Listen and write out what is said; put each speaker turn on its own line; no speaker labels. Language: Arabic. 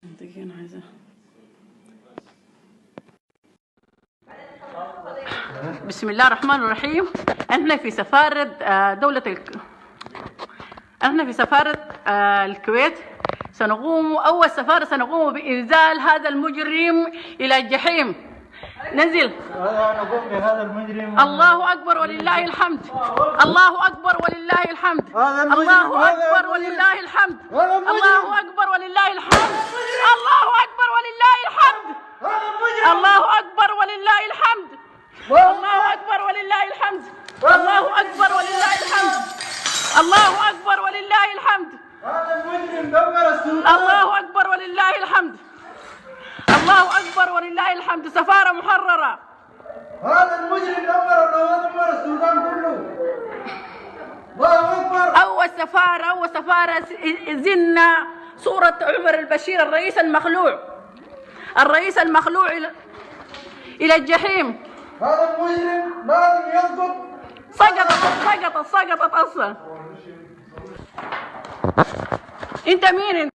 دقيقة أنا عايزة. بسم الله الرحمن الرحيم. احنا في سفارة الكويت أول سفارة سنقوم بإنزال هذا المجرم إلى الجحيم. نزل.
نقوم بهذا المجرم.
الله أكبر ولله الحمد. الله أكبر ولله الحمد. الله أكبر ولله الحمد. الله أكبر ولله الحمد. الله أكبر ولله الحمد. الله أكبر ولله الحمد. الله أكبر ولله الحمد. الله أكبر ولله الحمد. الله أكبر ولله الحمد.
هذا المجرم دمر السودان.
الله أكبر ولله الحمد. الله أكبر ولله الحمد. سفارة محررة.
هذا المجرم دمر السودان كله. الله أكبر.
أول سفارة زلنا صورة عمر البشير الرئيس المخلوع إلى الجحيم.
هذا المجرم لازم يسقط.
سقطت أصلا. أنت مين؟